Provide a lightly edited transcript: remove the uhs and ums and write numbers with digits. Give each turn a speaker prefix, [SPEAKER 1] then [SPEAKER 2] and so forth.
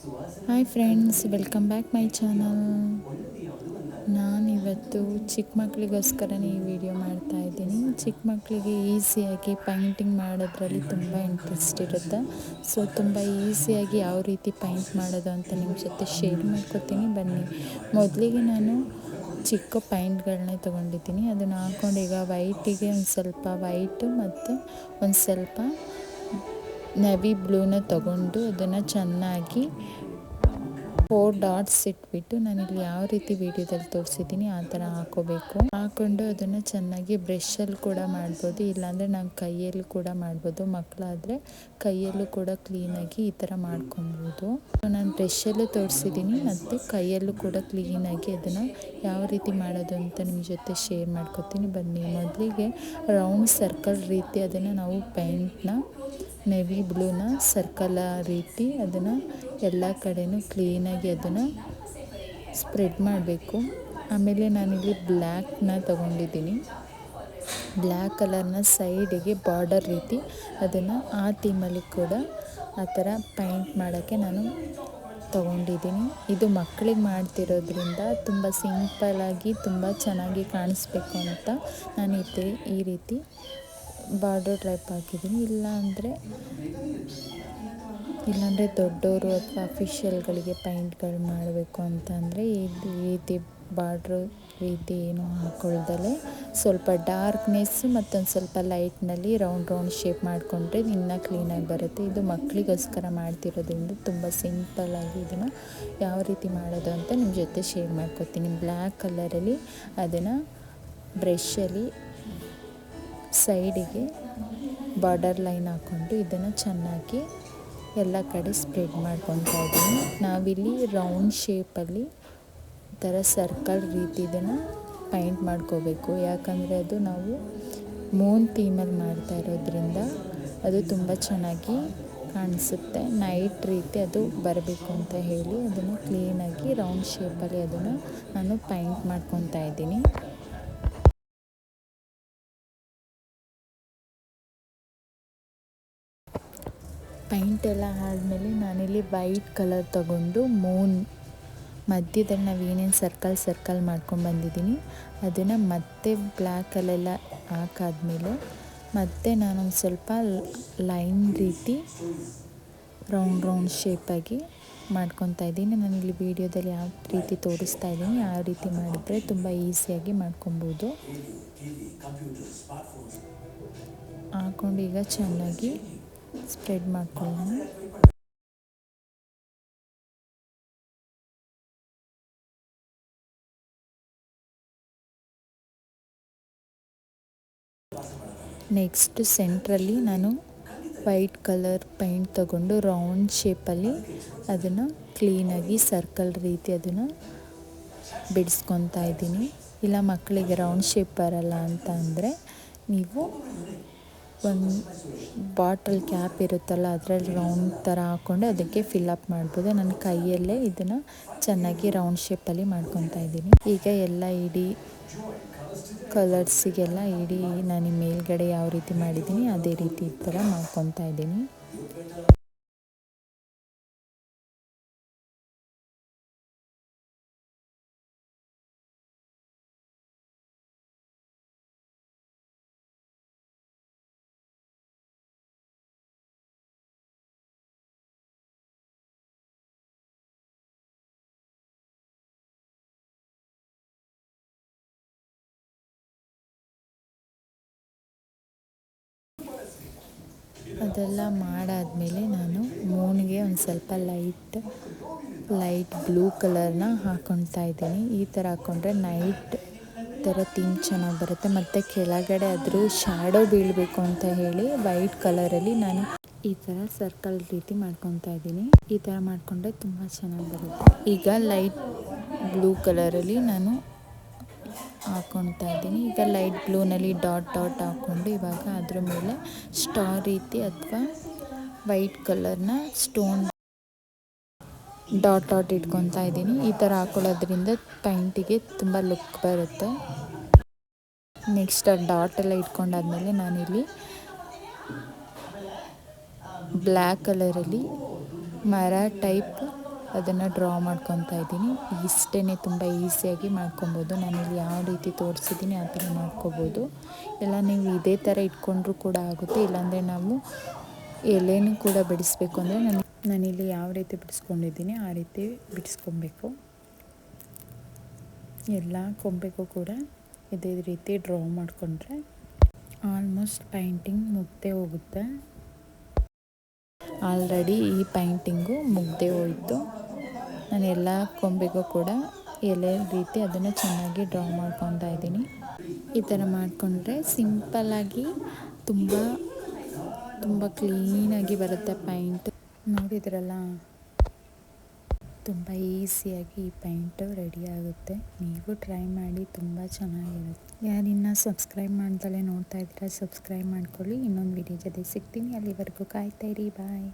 [SPEAKER 1] Hi friends, welcome back my channel. ನಾನಿವತ್ತು ಚಿಕ್ಕ ಮಕ್ಕಳಿಗೋಸ್ಕರನೇ ಈ ವಿಡಿಯೋ ಮಾಡ್ತಾ ಇದ್ದೀನಿ. ಚಿಕ್ಕ ಮಕ್ಕಳಿಗೆ ಈಸಿಯಾಗಿ ಪೈಂಟಿಂಗ್ ಮಾಡೋದ್ರಲ್ಲಿ ತುಂಬ ಇಂಟ್ರೆಸ್ಟ್ ಇರುತ್ತೆ. ಸೊ ತುಂಬ ಈಸಿಯಾಗಿ ಯಾವ ರೀತಿ ಪೈಂಟ್ ಮಾಡೋದು ಅಂತ ನಿಮ್ಮ ಜೊತೆ ಶೇರ್ ಮಾಡ್ಕೊತೀನಿ, ಬನ್ನಿ. ಮೊದಲಿಗೆ ನಾನು ಚಿಕ್ಕ ಪೈಂಟ್ಗಳನ್ನೇ ತೊಗೊಂಡಿದ್ದೀನಿ. ಅದನ್ನು ಹಾಕ್ಕೊಂಡು ಈಗ ವೈಟಿಗೆ ಒಂದು ಸ್ವಲ್ಪ ವೈಟು ಮತ್ತು ಒಂದು ಸ್ವಲ್ಪ ನೆವಿ ಬ್ಲೂನ ತೊಗೊಂಡು ಅದನ್ನು ಚೆನ್ನಾಗಿ 4 ಡಾಟ್ಸ್ ಇಟ್ಬಿಟ್ಟು, ನಾನಿಲ್ಲಿ ಯಾವ ರೀತಿ ವಿಡಿಯೋದಲ್ಲಿ ತೋರಿಸಿದ್ದೀನಿ ಆ ಥರ ಹಾಕ್ಕೊಂಡು ಅದನ್ನು ಚೆನ್ನಾಗಿ ಬ್ರಷಲ್ಲಿ ಕೂಡ ಮಾಡ್ಬೋದು, ಇಲ್ಲಾಂದರೆ ನಾವು ಕೈಯಲ್ಲಿ ಕೂಡ ಮಾಡ್ಬೋದು. ಮಕ್ಕಳಾದರೆ ಕೈಯಲ್ಲೂ ಕೂಡ ಕ್ಲೀನಾಗಿ ಈ ಥರ ಮಾಡ್ಕೊಬೋದು. ನಾನು ಬ್ರಷಲ್ಲೂ ತೋರಿಸಿದ್ದೀನಿ ಮತ್ತು ಕೈಯಲ್ಲೂ ಕೂಡ ಕ್ಲೀನಾಗಿ ಅದನ್ನು ಯಾವ ರೀತಿ ಮಾಡೋದು ಅಂತ ನಿಮ್ಮ ಜೊತೆ ಶೇರ್ ಮಾಡ್ಕೊತೀನಿ, ಬನ್ನಿ. ಮೊದಲಿಗೆ ರೌಂಡ್ ಸರ್ಕಲ್ ರೀತಿ ಅದನ್ನು ನಾವು ಪೈಂಟ್ನ ನೆವಿ ಬ್ಲೂನ ಸರ್ಕಲ್ ರೀತಿ ಅದನ್ನು ಎಲ್ಲ ಕಡೆನೂ ಕ್ಲೀನಾಗಿ ಅದನ್ನು ಸ್ಪ್ರೆಡ್ ಮಾಡಬೇಕು. ಆಮೇಲೆ ನಾನಿಲ್ಲಿ ಬ್ಲ್ಯಾಕ್ನ ತೊಗೊಂಡಿದ್ದೀನಿ. ಬ್ಲ್ಯಾಕ್ ಕಲರ್ನ ಸೈಡಿಗೆ ಬಾರ್ಡರ್ ರೀತಿ ಅದನ್ನು ಆ ಥೀಮಲ್ಲಿ ಕೂಡ ಆ ಥರ ಪೈಂಟ್ ಮಾಡೋಕ್ಕೆ ನಾನು ತೊಗೊಂಡಿದ್ದೀನಿ. ಇದು ಮಕ್ಕಳಿಗೆ ಮಾಡ್ತಿರೋದ್ರಿಂದ ತುಂಬ ಸಿಂಪಲ್ಲಾಗಿ ತುಂಬ ಚೆನ್ನಾಗಿ ಕಾಣಿಸ್ಬೇಕು ಅಂತ ನಾನು ಈ ರೀತಿ ಬಾರ್ಡರ್ ಟೈಪ್ ಹಾಕಿದ್ದೀನಿ. ಇಲ್ಲಾಂದರೆ ದೊಡ್ಡವರು ಅಥವಾ ಅಫಿಷಿಯಲ್ಗಳಿಗೆ ಪೈಂಟ್ಗಳು ಮಾಡಬೇಕು ಅಂತಂದರೆ ಈ ರೀತಿ ಬಾರ್ಡ್ರು ರೀತಿ ಏನು ಹಾಕ್ಕೊಳ್ದಲೇ ಸ್ವಲ್ಪ ಡಾರ್ಕ್ನೆಸ್ ಮತ್ತೊಂದು ಸ್ವಲ್ಪ ಲೈಟ್ನಲ್ಲಿ ರೌಂಡ್ ಶೇಪ್ ಮಾಡಿಕೊಂಡ್ರೆ ಇನ್ನೂ ಕ್ಲೀನಾಗಿ ಬರುತ್ತೆ. ಇದು ಮಕ್ಕಳಿಗೋಸ್ಕರ ಮಾಡ್ತಿರೋದ್ರಿಂದ ತುಂಬ ಸಿಂಪಲ್ಲಾಗಿ ಇದನ್ನು ಯಾವ ರೀತಿ ಮಾಡೋದು ಅಂತ ನಿಮ್ಮ ಜೊತೆ ಶೇರ್ ಮಾಡ್ಕೊತೀನಿ. ಬ್ಲ್ಯಾಕ್ ಕಲರಲ್ಲಿ ಅದನ್ನು ಬ್ರಷಲ್ಲಿ ಸೈಡಿಗೆ ಬಾರ್ಡರ್ ಲೈನ್ ಹಾಕ್ಕೊಂಡು ಇದನ್ನು ಚೆನ್ನಾಗಿ ಎಲ್ಲ ಕಡೆ ಸ್ಪ್ರೆಡ್ ಮಾಡ್ಕೊತಾ ಇದ್ದೀನಿ. ನಾವಿಲ್ಲಿ ರೌಂಡ್ ಶೇಪಲ್ಲಿ ಥರ ಸರ್ಕಲ್ ರೀತಿ ಇದನ್ನು ಪೈಂಟ್ ಮಾಡ್ಕೋಬೇಕು, ಯಾಕಂದರೆ ಅದು ನಾವು ಮೂನ್ ಥೀಮಲ್ಲಿ ಮಾಡ್ತಾ ಇರೋದ್ರಿಂದ ಅದು ತುಂಬ ಚೆನ್ನಾಗಿ ಕಾಣಿಸುತ್ತೆ. ನೈಟ್ ರೀತಿ ಅದು ಬರಬೇಕು ಅಂತ ಹೇಳಿ ಅದನ್ನು ಕ್ಲೀನಾಗಿ ರೌಂಡ್ ಶೇಪಲ್ಲಿ ಅದನ್ನು ನಾನು ಪೈಂಟ್ ಮಾಡ್ಕೊತಾ ಇದ್ದೀನಿ. ಪೈಂಟ್ ಎಲ್ಲ ಆದಮೇಲೆ ನಾನಿಲ್ಲಿ ವೈಟ್ ಕಲರ್ ತೊಗೊಂಡು ಮೂನ್ ಮಧ್ಯದಲ್ಲಿ ನಾವು ಏನೇನು ಸರ್ಕಲ್ ಮಾಡ್ಕೊಂಡು ಅದನ್ನು ಮತ್ತೆ ಬ್ಲ್ಯಾಕಲ್ಲೆಲ್ಲ ಹಾಕಾದ್ಮೇಲೆ ಮತ್ತೆ ನಾನೊಂದು ಸ್ವಲ್ಪ ಲೈನ್ ರೀತಿ ರೌಂಡ್ ಶೇಪಾಗಿ ಮಾಡ್ಕೊತಾ ಇದ್ದೀನಿ. ನಾನಿಲ್ಲಿ ವಿಡಿಯೋದಲ್ಲಿ ಯಾವ ರೀತಿ ತೋರಿಸ್ತಾ ಇದ್ದೀನಿ ಯಾವ ರೀತಿ ಮಾಡಿದ್ರೆ ತುಂಬ ಈಸಿಯಾಗಿ ಮಾಡ್ಕೊಬೋದು. ಹಾಕ್ಕೊಂಡು ಈಗ ಚೆನ್ನಾಗಿ ಸ್ಪ್ರೆಡ್ ಮಾಡ್ಕೊಳ್ಳೋಣ. ನೆಕ್ಸ್ಟ್ ಸೆಂಟ್ರಲ್ಲಿ ನಾನು ವೈಟ್ ಕಲರ್ ಪೈಂಟ್ ತಗೊಂಡು ರೌಂಡ್ ಶೇಪಲ್ಲಿ ಅದನ್ನು ಕ್ಲೀನಾಗಿ ಸರ್ಕಲ್ ರೀತಿ ಅದನ್ನು ಬಿಡಿಸ್ಕೊತಾ ಇದ್ದೀನಿ. ಇಲ್ಲ ಮಕ್ಕಳಿಗೆ ರೌಂಡ್ ಶೇಪ್ ಬರಲ್ಲ ಅಂತ ಅಂದರೆ ನೀವು ಒಂದು ಬಾಟಲ್ ಕ್ಯಾಪ್ ಇರುತ್ತಲ್ಲ ಅದರಲ್ಲಿ ರೌಂಡ್ ಥರ ಹಾಕ್ಕೊಂಡು ಅದಕ್ಕೆ ಫಿಲ್ಲಪ್ ಮಾಡ್ಬೋದು. ನನ್ನ ಕೈಯಲ್ಲೇ ಇದನ್ನು ಚೆನ್ನಾಗಿ ರೌಂಡ್ ಶೇಪಲ್ಲಿ ಮಾಡ್ಕೊತಾ ಇದ್ದೀನಿ. ಈಗ ಎಲ್ಲ ಇಡೀ ಕಲರ್ಸಿಗೆಲ್ಲ ನಾನು ಮೇಲ್ಗಡೆ ಯಾವ ರೀತಿ ಮಾಡಿದ್ದೀನಿ ಅದೇ ರೀತಿ ಈ ಥರ ಮಾಡ್ಕೊತಾ ಇದ್ದೀನಿ. ಅದೆಲ್ಲ ಮಾಡಾದಮೇಲೆ ನಾನು ಮೂನ್ಗೆ ಒಂದು ಸ್ವಲ್ಪ ಲೈಟ್ ಬ್ಲೂ ಕಲರ್ನ ಹಾಕ್ಕೊತಾ ಇದ್ದೀನಿ. ಈ ಥರ ಹಾಕ್ಕೊಂಡ್ರೆ ನೈಟ್ ಥರ ಥೀಮ್ ಚೆನ್ನಾಗಿ ಬರುತ್ತೆ. ಮತ್ತು ಕೆಳಗಡೆ ಆದರೂ ಶ್ಯಾಡೋ ಬೀಳಬೇಕು ಅಂತ ಹೇಳಿ ವೈಟ್ ಕಲರಲ್ಲಿ ನಾನು ಈ ಥರ ಸರ್ಕಲ್ ರೀತಿ ಮಾಡ್ಕೊತಾ ಇದ್ದೀನಿ. ಈ ಥರ ಮಾಡಿಕೊಂಡ್ರೆ ತುಂಬ ಚೆನ್ನಾಗಿ ಬರುತ್ತೆ. ಈಗ ಲೈಟ್ ಬ್ಲೂ ಕಲರಲ್ಲಿ ನಾನು ಹಾಕ್ಕೊತಾ ಇದ್ದೀನಿ. ಈಗ ಲೈಟ್ ಬ್ಲೂನಲ್ಲಿ ಡಾಟ್ ಹಾಕ್ಕೊಂಡು ಇವಾಗ ಅದ್ರ ಮೇಲೆ ಸ್ಟಾರ್ ರೀತಿ ಅಥವಾ ವೈಟ್ ಕಲರ್ನ ಸ್ಟೋನ್ ಡಾಟ್ ಇಟ್ಕೊತಾ ಇದ್ದೀನಿ. ಈ ಥರ ಹಾಕೊಳ್ಳೋದ್ರಿಂದ ಪೈಂಟಿಗೆ ತುಂಬ ಲುಕ್ ಬರುತ್ತೆ. ನೆಕ್ಸ್ಟ್ ಆ ಡಾಟ್ ಎಲ್ಲ ಇಟ್ಕೊಂಡಾದ್ಮೇಲೆ ನಾನಿಲ್ಲಿ ಬ್ಲ್ಯಾಕ್ ಕಲರಲ್ಲಿ ಮರ ಟೈಪ್ ಅದನ್ನು ಡ್ರಾ ಮಾಡ್ಕೊತಾ ಇದ್ದೀನಿ. ಇಷ್ಟೇ, ತುಂಬ ಈಸಿಯಾಗಿ ಮಾಡ್ಕೊಬೋದು. ನಾನಿಲ್ಲಿ ಯಾವ ರೀತಿ ತೋರಿಸಿದ್ದೀನಿ ಆ ಥರ ಮಾಡ್ಕೊಬೋದು. ಇಲ್ಲ ನೀವು ಇದೇ ಥರ ಇಟ್ಕೊಂಡ್ರೂ ಕೂಡ ಆಗುತ್ತೆ. ಇಲ್ಲಾಂದರೆ ನಾವು ಎಲೆನೂ ಕೂಡ ಬಿಡಿಸ್ಬೇಕು ಅಂದರೆ ನಾನಿಲ್ಲಿ ಯಾವ ರೀತಿ ಬಿಡಿಸ್ಕೊಂಡಿದ್ದೀನಿ ಆ ರೀತಿ ಬಿಡಿಸ್ಕೊಬೇಕು. ಎಲ್ಲ ಕೊಂಬೆಗೂ ಕೂಡ ಇದೇ ರೀತಿ ಡ್ರಾ ಮಾಡಿಕೊಂಡ್ರೆ ಆಲ್ಮೋಸ್ಟ್ ಪೈಂಟಿಂಗ್ ಮುಗ್ದೇ ಹೋಗುತ್ತೆ. ಆಲ್ರೆಡಿ ಈ ಪೈಂಟಿಂಗು ಮುಗ್ದೇ ಹೋಯಿತು. ನಾನು ಎಲ್ಲ ಕೊಂಬೆಗೂ ಕೂಡ ಎಲೆ ರೀತಿ ಅದನ್ನು ಚೆನ್ನಾಗಿ ಡ್ರಾ ಮಾಡ್ಕೊತಾ ಇದ್ದೀನಿ. ಈ ಥರ ಮಾಡಿಕೊಂಡ್ರೆ ಸಿಂಪಲ್ಲಾಗಿ ತುಂಬ ಕ್ಲೀನಾಗಿ ಬರುತ್ತೆ ಪೈಂಟ್. ನೋಡಿದ್ರಲ್ಲ, ತುಂಬ ಈಸಿಯಾಗಿ ಈ ಪೈಂಟು ರೆಡಿ ಆಗುತ್ತೆ. ನೀವು ಟ್ರೈ ಮಾಡಿ, ತುಂಬ ಚೆನ್ನಾಗಿರುತ್ತೆ. ಯಾರಿನ್ನ ಸಬ್ಸ್ಕ್ರೈಬ್ ಮಾಡ್ದಲೇ ನೋಡ್ತಾ ಇದ್ದೀರಾ, ಸಬ್ಸ್ಕ್ರೈಬ್ ಮಾಡ್ಕೊಳ್ಳಿ. ಇನ್ನೊಂದು ವಿಡಿಯೋ ಜೊತೆ ಸಿಗ್ತೀನಿ. ಅಲ್ಲಿವರೆಗೂ ಕಾಯ್ತಾ ಇರಿ. ಬಾಯ್.